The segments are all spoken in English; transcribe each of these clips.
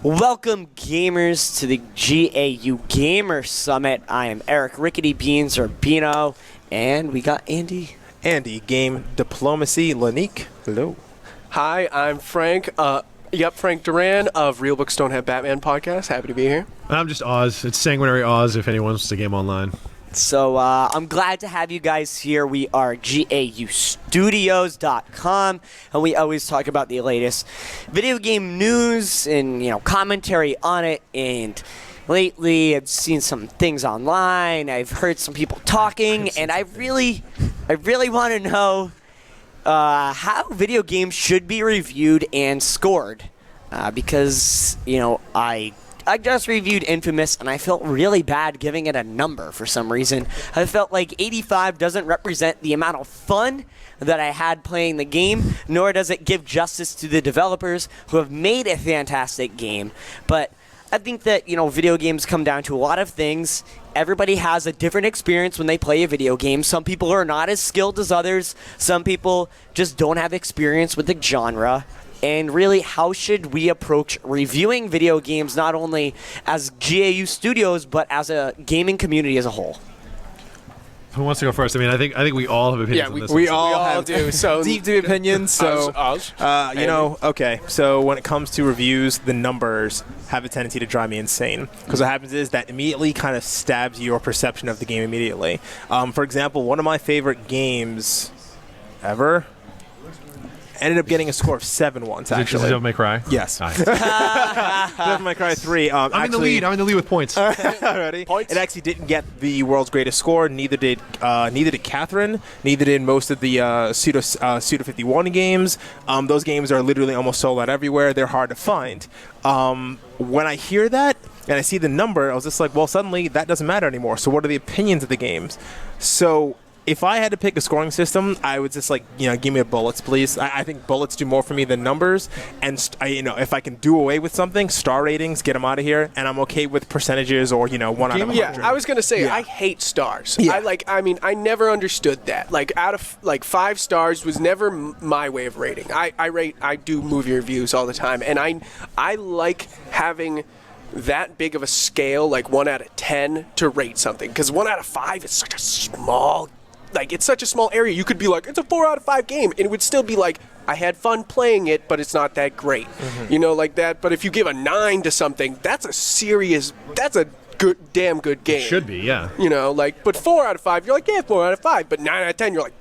Welcome, gamers, to the GAU Gamer Summit. I am Eric Rickety Beans, or Beano, and we got Andy. Andy, Game Diplomacy, Lanique. Hello. Hi, I'm Frank. Frank Duran of Real Books Don't Have Batman podcast. Happy to be here. I'm just Oz. It's Sanguinary Oz if anyone wants to game online. So I'm glad to have you guys here. We are GAUstudios.com, and we always talk about the latest video game news and commentary on it. And lately, I've seen some things online. I've heard some people talking, and I really want to know how video games should be reviewed and scored, because I just reviewed Infamous, and I felt really bad giving it a number for some reason. I felt like 85 doesn't represent the amount of fun that I had playing the game, nor does it give justice to the developers who have made a fantastic game. But I think that, video games come down to a lot of things. Everybody has a different experience when they play a video game. Some people are not as skilled as others. Some people just don't have experience with the genre. And really, how should we approach reviewing video games, not only as GAU Studios, but as a gaming community as a whole? Who wants to go first? I think we all have opinions on this. We all do. So deep opinions. So, okay. So when it comes to reviews, the numbers have a tendency to drive me insane. Because what happens is that immediately kind of stabs your perception of the game immediately. For example, one of my favorite games ever ended up getting a score of 7 once, actually. Devil May Cry? Yes. Nice. Devil May Cry 3. I'm in the lead. I'm in the lead with points. Ready? Points? It actually didn't get the world's greatest score. Neither did Catherine. Neither did most of the Suda 51 games. Those games are literally almost sold out everywhere. They're hard to find. When I hear that and I see the number, I was just like, well, suddenly that doesn't matter anymore. So what are the opinions of the games? So if I had to pick a scoring system, I would just give me a bullets, please. I think bullets do more for me than numbers. And if I can do away with something, star ratings, get them out of here. And I'm okay with percentage or 1 out of 100. Yeah, I was gonna say I hate stars. Yeah. I never understood that. Out of 5 stars was never my way of rating. I do movie reviews all the time, and I like having that big of a scale, 1 out of 10, to rate something, because 1 out of 5 is such a small. It's such a small area. You could be like, it's a 4 out of 5 game, and it would still be like, I had fun playing it, but it's not that great. Like that. But if you give a 9 to something, that's a damn good game. It should be, yeah. But 4 out of 5, you're like, yeah, 4 out of 5. But 9 out of 10, you're like,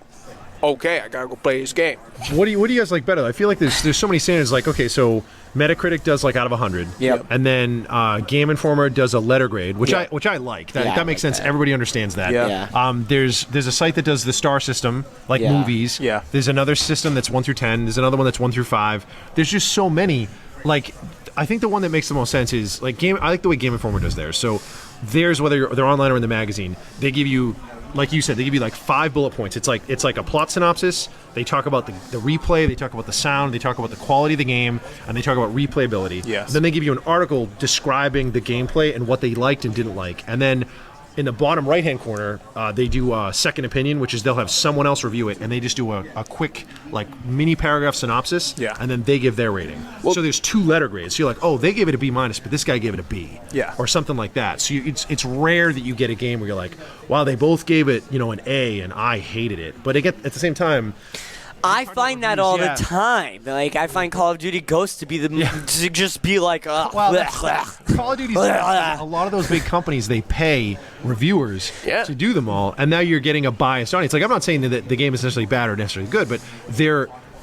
okay, I gotta go play this game. What do you guys like better? I feel like there's so many standards. Okay, so Metacritic does out of 100. Yep. And then Game Informer does a letter grade, which I like. That makes sense. That. Everybody understands that. Yeah. There's a site that does the star system, movies. Yeah. There's another system that's 1 through 10. There's another one that's 1 through 5. There's just so many. I think the one that makes the most sense is I like the way Game Informer does theirs. So theirs, whether they're online or in the magazine, they give you, like you said, they give you 5 bullet points. It's like a plot synopsis. They talk about the replay. They talk about the sound. They talk about the quality of the game, and they talk about replayability. Yes. Then they give you an article describing the gameplay and what they liked and didn't like. And then in the bottom right-hand corner, they do a second opinion, which is they'll have someone else review it, and they just do a quick mini paragraph synopsis. Yeah. And then they give their rating. So there's 2 letter grades. So you're like, oh, they gave it a B-, but this guy gave it a B. Yeah. Or something like that. So it's rare that you get a game where you're like, wow, they both gave it an A, and I hated it. But at the same time, I find that all the time. I find Call of Duty Ghosts to be to just be like, Call of Duty. A lot of those big companies, they pay reviewers to do them all, and now you're getting a biased audience. I'm not saying that the game is necessarily bad or necessarily good, but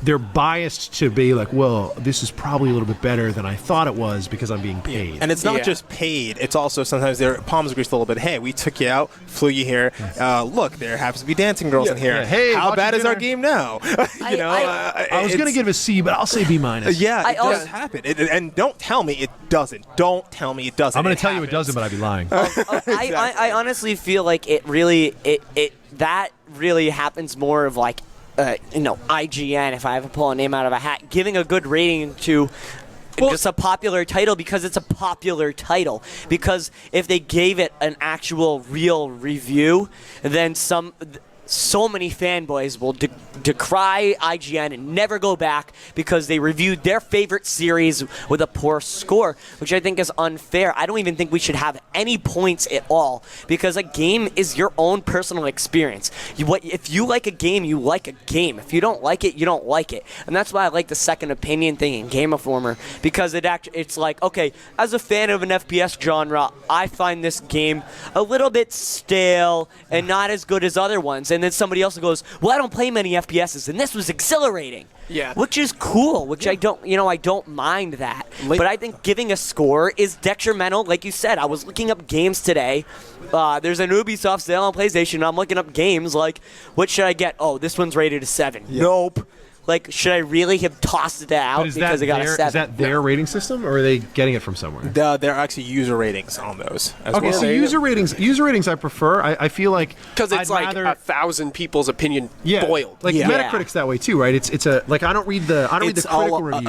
they're biased to be like, well, this is probably a little bit better than I thought it was because I'm being paid. And it's not just paid. It's also sometimes their palms greased a little bit. Hey, we took you out, flew you here. Look, there happens to be dancing girls in here. Yeah. Hey, how bad is our game now? I was going to give it a C, but I'll say B-. Yeah, it does happen. And don't tell me it doesn't. Don't tell me it doesn't. I'm going to tell you it doesn't, but I'd be lying. Exactly. I honestly feel like it really happens more of IGN, if I have to pull a name out of a hat, giving a good rating to just a popular title because it's a popular title. Because if they gave it an actual real review, then some so many fanboys will decry IGN and never go back because they reviewed their favorite series with a poor score, which I think is unfair. I don't even think we should have any points at all because a game is your own personal experience. If you like a game, you like a game. If you don't like it, you don't like it. And that's why I like the second opinion thing in Game Informer, because it's like, okay, as a fan of an FPS genre, I find this game a little bit stale and not as good as other ones. And then somebody else goes, well, I don't play many FPSs, and this was exhilarating. Yeah. Which is cool, which I don't mind that. But I think giving a score is detrimental. Like you said, I was looking up games today. There's an Ubisoft sale on PlayStation, and I'm looking up games like, what should I get? Oh, this one's rated a 7. Yeah. Nope. Like, should I really have tossed it out because it got a 7? Is that their rating system, or are they getting it from somewhere? There are actually user ratings on those as Okay, well. so user ratings I prefer. I feel like Because it's I'd like rather, 1,000 people's opinion yeah, boiled. Like Yeah. Metacritic's that way too, right? It's a like I don't read the critical reviews.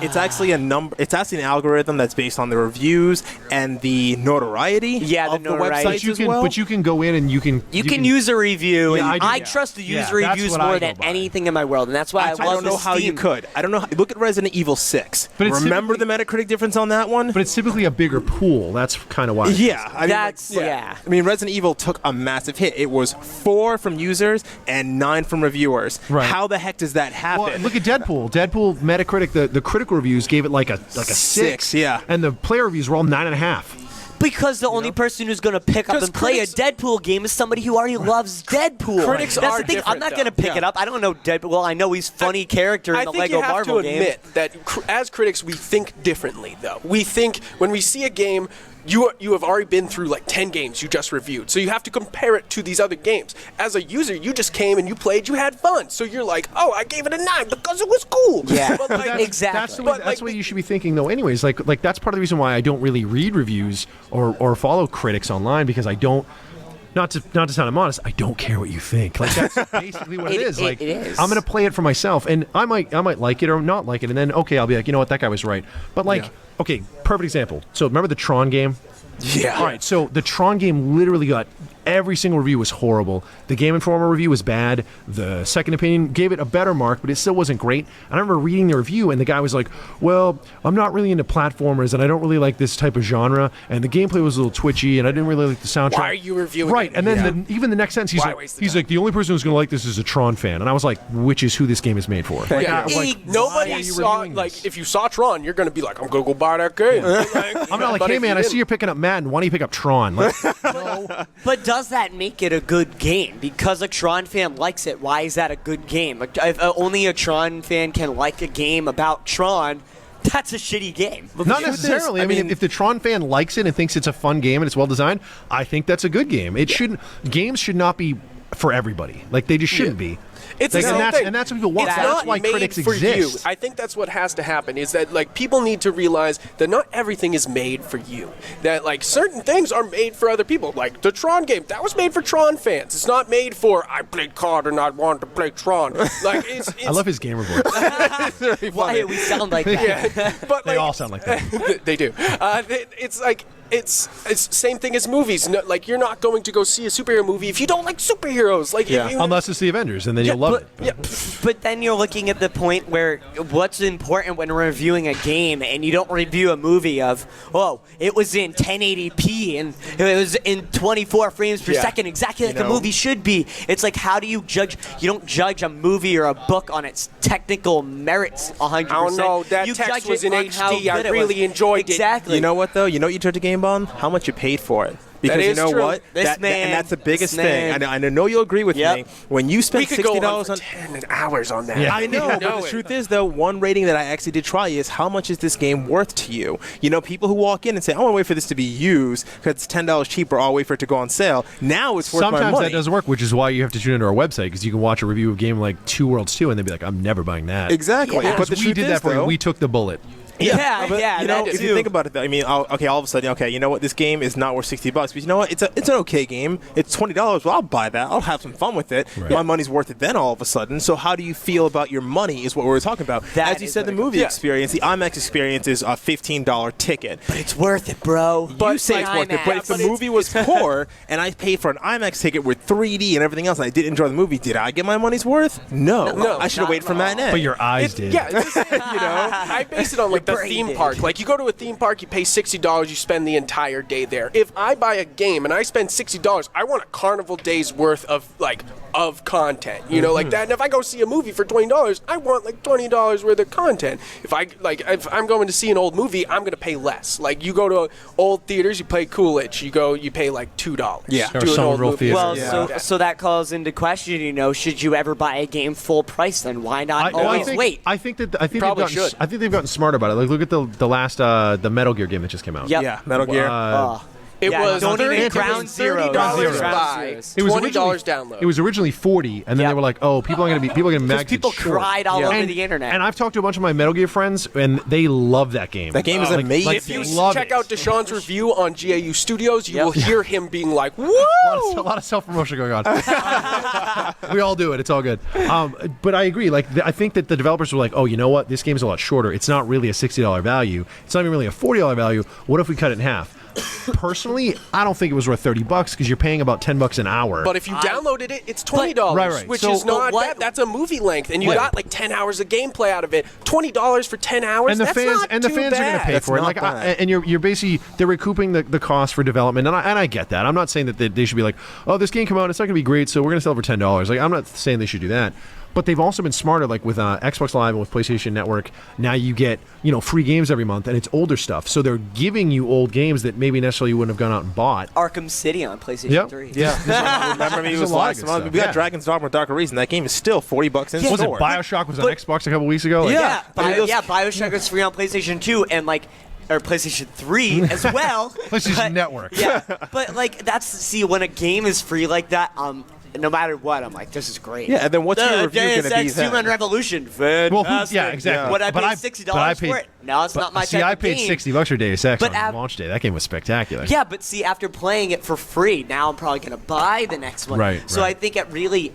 It's actually a number. It's actually an algorithm that's based on the reviews and the notoriety. Yeah, the of notoriety. the But websites you as can, well. but you can go in and you can use a review, Yeah, and I I do. trust the Yeah, user that's reviews what I more go than by. anything in my world, and that's why I I love don't know the how you Steam. could. I don't know. Look at Resident Evil 6. But it's Remember the Metacritic difference on that one? But it's typically a bigger pool. That's kind of why. Yeah, I mean, That's yeah. I mean, Resident Evil took a massive hit. It was 4 from users and 9 from reviewers. Right. How the heck does that happen? Well, look at Deadpool. Deadpool Metacritic, the critical reviews gave it like a 6. Yeah. And the player reviews were all 9.5. Because the only person who's going to pick up 'Cause and play a critics- Deadpool game is somebody who already loves Deadpool. Critics That's are the thing. I'm different, not going to though. pick Yeah. it up. I don't know Deadpool. Well, I know he's funny character in I the think Lego you have Marvel to game. admit that as critics, we think differently, though. We think when we see a game, you have already been through like 10 games you just reviewed, so you have to compare it to these other games. As a user, you just came and you played, you had fun, so you're like, oh, I gave it a 9 because it was cool. Yeah. But, like, Exactly. That's the way, But, that's like, the way you should be thinking, though. Anyways, like that's part of the reason why I don't really read reviews or follow critics online, because I don't. Not to sound immodest, I don't care what you think. Like that's basically what it is. Like it is. I'm gonna play it for myself, and I might like it or not like it, and then okay, I'll be like, you know what, that guy was right. But like, okay, perfect example. So remember the Tron game? Yeah. All right, so the Tron game literally got every single review was horrible. The Game Informer review was bad. The second opinion gave it a better mark, but it still wasn't great. And I remember reading the review, and the guy was like, well, I'm not really into platformers, and I don't really like this type of genre, and the gameplay was a little twitchy, and I didn't really like the soundtrack. Why are you reviewing Right, it? and then even the next sentence, Why waste the he's time? like, the only person who's going to like this is a Tron fan. And I was like, which is who this game is made for. Like, Yeah. why are Nobody you saw, reviewing like, this? if you saw Tron, you're going to be like, I'm going to go buy that game. I'm not like, hey man, I see you're picking up Madden. Why don't you pick up Tron? Like, But does that make it a good game? Because a Tron fan likes it, why is that a good game? If only a Tron fan can like a game about Tron, that's a shitty game. not necessarily. I mean, if the Tron fan likes it and thinks it's a fun game and it's well designed, I think that's a good game. It shouldn't. Games should not be for everybody. Like they just shouldn't be. It's Like, the and same that's- thing. and that's what people want. It's That's not why made critics for exist. you. I think that's what has to happen. Is that like people need to realize that not everything is made for you. That like certain things are made for other people. Like the Tron game, that was made for Tron fans. It's not made for I played COD and I want to play Tron. Like it's I love his gamer voice. Why we sound like that? yeah, but They like, all sound like that. they do. It's like it's same thing as movies. No, like you're not going to go see a superhero movie if you don't like superheroes. Like if you, Unless it's the Avengers, and then you'll love but, it. But then you're looking at the point where what's important when reviewing a game, and you don't review a movie of, oh, it was in 1080p and it was in 24 frames per Yeah. second, exactly like a know- movie should be. It's like, how do you judge? You don't judge a movie or a book on its technical merits 100%. I don't know, that You text judge was it in on how HD. I good it really was. enjoyed it. Exactly. You know what though? You know what you judge a game on? How much you paid for it. Because That you is know true. what? This and man- that's the biggest this thing. man. I know you'll agree with Yep. me. When you we spend could go $60 on on for 10 hours on that. Yeah. I know, but the truth is, though, one rating that I actually did try is how much is this game worth to you? You know, people who walk in and say, I want to wait for this to be used because it's $10 cheaper, I'll wait for it to go on sale. Now it's worth my Sometimes money. that doesn't work, which is why you have to tune into our website, because you can watch a review of a game like Two Worlds 2 and they'd be like, I'm never buying that. Exactly. Yeah. But the we truth did is, that for you. though, We took the bullet. Yeah, But, yeah, you know, that if too. you think about it, though, I mean, okay, all of a sudden, okay, you know what, this game is not worth $60, but you know what, it's an okay game. It's $20. Well, I'll buy that. I'll have some fun with it. Right. My money's worth it then. All of a sudden, so how do you feel about your money? Is what we were talking about. That As you is said, the what it movie Yeah. experience, the IMAX experience is a $15 ticket. But it's worth it, bro. You say it's worth it, but if the movie was poor and I paid for an IMAX ticket with 3D and everything else, and I did enjoy the movie, did I get my money's worth? No. I should have waited for matinee. But your eyes did. Yeah, it's the same, you know. I base it on like the brain theme did. park. Like you go to a theme park, you pay $60, you spend the entire day there. If I buy a game and I spend $60, I want a carnival day's worth of content, you know, like that. And if I go see a movie for $20, I want like $20 worth of content. If I'm going to see an old movie, I'm going to pay less. Like you go to old theaters, you pay Coolidge, you pay like $2. Yeah. to Or an some old real movie. theater. Well, Yeah. so that calls into question, you know, should you ever buy a game full price? Then why not always wait? I think Probably should. I think they've gotten smart about it. Like, look at the last the Metal Gear game that just came out. Yep. Yeah, Metal Gear. It Yeah, was don't even $30 Ground Zero. $30 Ground buy, Zeroes. It was $20 originally download. It was originally $40, and then Yep. they were like, "Oh, people are gonna Because mag people it short." cried all over And- the internet. And I've talked to a bunch of my Metal Gear friends, and they love that game. That game is amazing. Like, If you love check it. out Deshaun's review on GAU Studios, you will hear him being like, "Woo!" A lot of self promotion going on. We all do it. It's all good. But I agree. Like, I think that the developers were like, "Oh, you know what? This game's a lot shorter. It's not really a $60 value. It's not even really a $40 value. What if we cut it in half?" Personally, I don't think it was worth $30 because you're paying about $10 an hour. But if you downloaded it, it's $20, Right. which So- is not But what- bad. That's a movie length, and you Right. got like 10 hours of gameplay out of it. $20 for 10 hours. and the that's fans not and the too fans are going to bad. pay That's for it. not Like, bad. and you're basically they're recouping the cost for development, and I get that. I'm not saying that they should be like, "Oh, this game came out, it's not going to be great, so we're going to sell it for $10." Like, I'm not saying they should do that. But they've also been smarter, like with Xbox Live and with PlayStation Network. Now you get free games every month, and it's older stuff. So they're giving you old games that maybe necessarily you wouldn't have gone out and bought. Arkham City on PlayStation Yep. 3. Yeah, remember me? It There's was a lot of last good month. stuff. We got Yeah. Dragon's Dogma Darker Reason. That game is still $40 in Was it store. BioShock was on But- Xbox a couple weeks ago? Like, Yeah, I mean, those- Bioshock was free on PlayStation 2 and or PlayStation 3 as well. PlayStation But- Network. Yeah, but when a game is free like that, no matter what, I'm like, this is great. Yeah, and then what's your review Deus going to be Ex then? Human Revolution, Well, fantastic. yeah, exactly. Would I But pay I- $60 but I paid- for it? No, it's not my See, type I of paid game. $60 for Deus Ex But on launch day. That game was spectacular. Yeah, but see, after playing it for free, now I'm probably going to buy the next one. Right, So right. I think it really,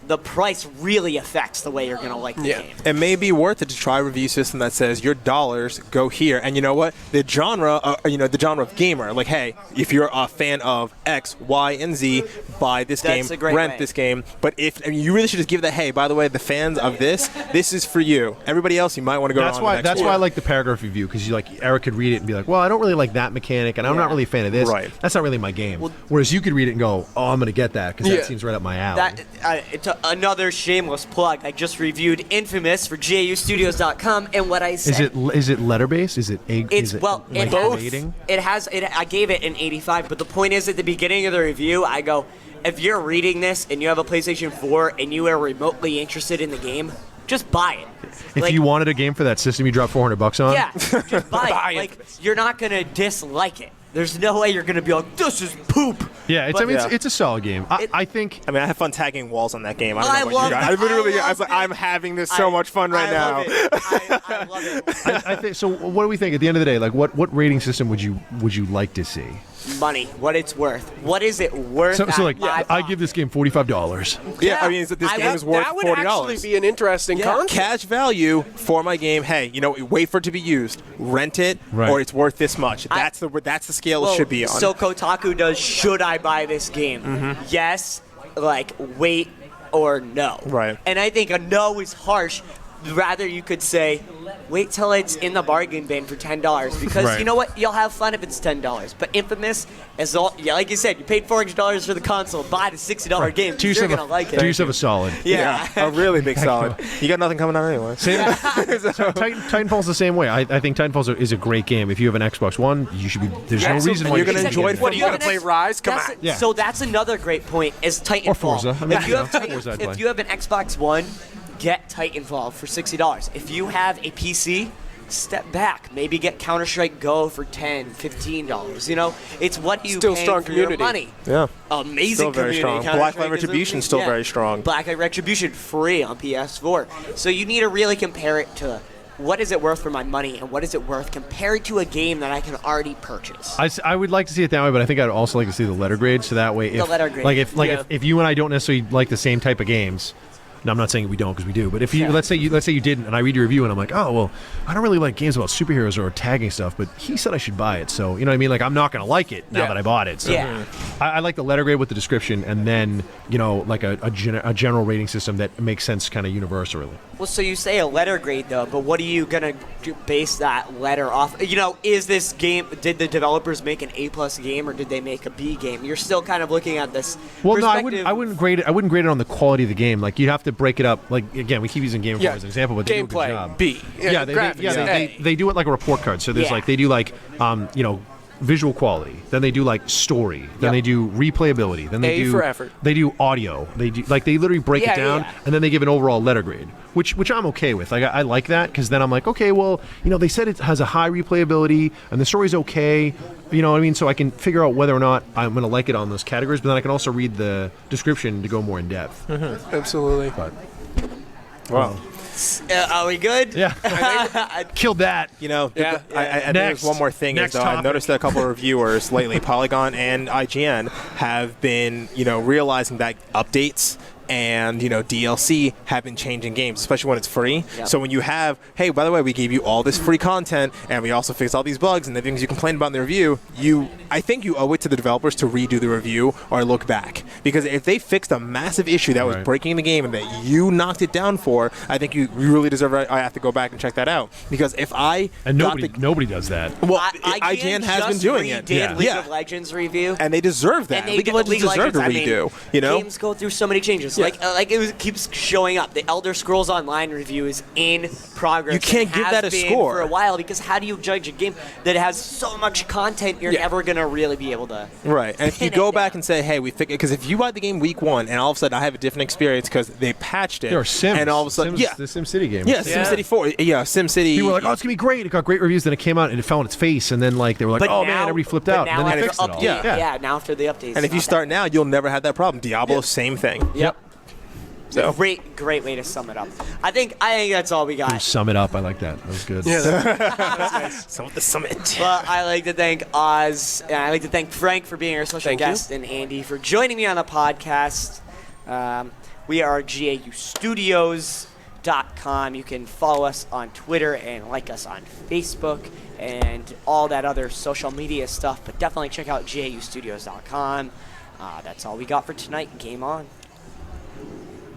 the price really affects the way you're going to like the Yeah. game. It may be worth it to try a review system that says your dollars go here, and you know what? The genre of gamer. Like, hey, if you're a fan of X, Y, and Z, buy this That's game, a great rent way. this game. But you really should just give that. Hey, by the way, the fans of this is for you. Everybody else, you might want to go. That's on why. to the next That's one. why I like the paragraph review because Eric could read it and be like, "Well, I don't really like that mechanic, and I'm not Yeah. really a fan of this. Right. That's not really my game." Whereas you could read it and go, "Oh, I'm going to get that because Yeah. that seems right up my alley." It's another shameless plug. I just reviewed Infamous for GAUstudios.com, and what I said. is it letter based? Is it a? It's is it well, like it has. rating? It has. I gave it an 85, but the point is, at the beginning of the review, I go, if you're reading this and you have a PlayStation 4 and you are remotely interested in the game, just buy it. If you wanted a game for that system, you dropped $400 on. Yeah, just buy Buy it. it. Like, you're not gonna dislike it. There's no way you're gonna be like, this is poop. Yeah, But- it's a solid game. I think. I mean, I have fun tagging walls on that game. I don't I know about love you guys. it. I literally, I I was like, love it. I'm having this so much fun right I now. love it. I love it. I think so. What do we think at the end of the day? Like, what rating system would you like to see? Money, what it's worth. What is it worth? So at like, my I give this game $45. Yeah, I mean, this I game would- is worth That would $40. actually be an interesting concept. Cash value for my game. Hey, wait for it to be used, rent it, Right. or it's worth this much. That's the scale it should be on. So Kotaku does, should I buy this game? Yes, wait, or no. Right. And I think a no is harsh. Rather, you could say, wait till it's in the bargain bin for $10 because Right. you know what? You'll have fun if it's $10. But Infamous, like you said, you paid $400 for the console. Buy the $60 game. 'Cause you're gonna like it. Do yourself a solid. Yeah. a really big solid. You got nothing coming out anyway. Titanfall's the same way. I think Titanfall is a great game. If you have an Xbox One, you should be. There's no reason why you're you gonna shouldn't enjoy get it. What are you have gonna an play? X- Rise? Come that's- on. Yeah. So that's another great point is Titanfall. Or Forza. I mean, If you have Forza I'd play. if you have an Xbox One, get Titanfall for $60. If you have a PC, step back. Maybe get Counter-Strike Go for $10, $15. It's what you Still paying strong for your community. money. Yeah. Amazing Still very community. strong. Counter-Strike Blacklight is Retribution amazing. still very strong. Blacklight Retribution free on PS4. So you need to really compare it to what is it worth for my money, and what is it worth compared to a game that I can already purchase? I would like to see it that way, but I think I'd also like to see the letter grade. So that way, if, The letter grade. if you and I don't necessarily like the same type of games. No, I'm not saying we don't because we do. But if you let's say you didn't, and I read your review and I'm like, oh well, I don't really like games about superheroes or tagging stuff, but he said I should buy it, so you know what I mean. Like I'm not gonna like it now that I bought it. So Yeah. I like the letter grade with the description, and then like a general rating system that makes sense kind of universally. Well, so you say a letter grade, though, but what are you going to base that letter off? Is this game, did the developers make an A-plus game, or did they make a B game? You're still kind of looking at this Well, no, perspective. I wouldn't grade it. I wouldn't grade it on the quality of the game. Like you'd have to break it up. Like again, we keep using Game Informer as an example, but they do a good Gameplay, job. B. Yeah, they do it like a report card. So there's they do like visual quality. Then they do like story. Then they do replayability. Then they A do for effort. They do audio. They literally break it down, and then they give an overall letter grade, which I'm okay with. Like I like that because then I'm like, okay, well, they said it has a high replayability and the story's okay. You know what I mean? So I can figure out whether or not I'm going to like it on those categories, but then I can also read the description to go more in depth. Absolutely. But Wow. Are we good? yeah, killed that. I think Next. there's one more thing. Next I've topic. noticed that a couple of reviewers lately, Polygon and IGN, have been, realizing that updates and DLC have been changing games, especially when it's free. Yep. So when you have, hey, by the way, we gave you all this free content, and we also fixed all these bugs and the things you complained about in the review, I think you owe it to the developers to redo the review or look back, because if they fixed a massive issue that was Right. breaking the game and that you knocked it down for, I think you really deserve. I have to go back and check that out, because if I And got nobody does that. well, IGN has been doing it. Did League Yeah. of Legends review. And they deserve that. And they League of Legends deserve a redo. Games go through so many changes. Yeah. Like it keeps showing up. The Elder Scrolls Online review is in progress. You can't and give has that a been score. for a while, because how do you judge a game that has so much content? You're never gonna really be able to. Right. And if you pin it go back down. and say, hey, we figured, because if you buy the game week one and all of a sudden I have a different experience because they patched it, There are Sims. and all of a sudden, Sims, the SimCity game. yeah, SimCity 4, SimCity. People were like, "Oh, it's gonna be great." It got great reviews. Then it came out and it fell on its face. And then they were like, "Oh man, everybody flipped out." And then they after fixed it all. update, now after the updates. and if you not start now, you'll never have that problem. Diablo, same thing. Yep. So Great way to sum it up. I think that's all we got. Sum it up. I like that. That was good. some of the summit. Well, I'd like to thank Oz, and I'd like to thank Frank for being our special Thank you. guest, and Andy for joining me on the podcast. We are GAUstudios.com. You can follow us on Twitter and like us on Facebook and all that other social media stuff, but definitely check out GAUstudios.com. That's all we got for tonight. Game on.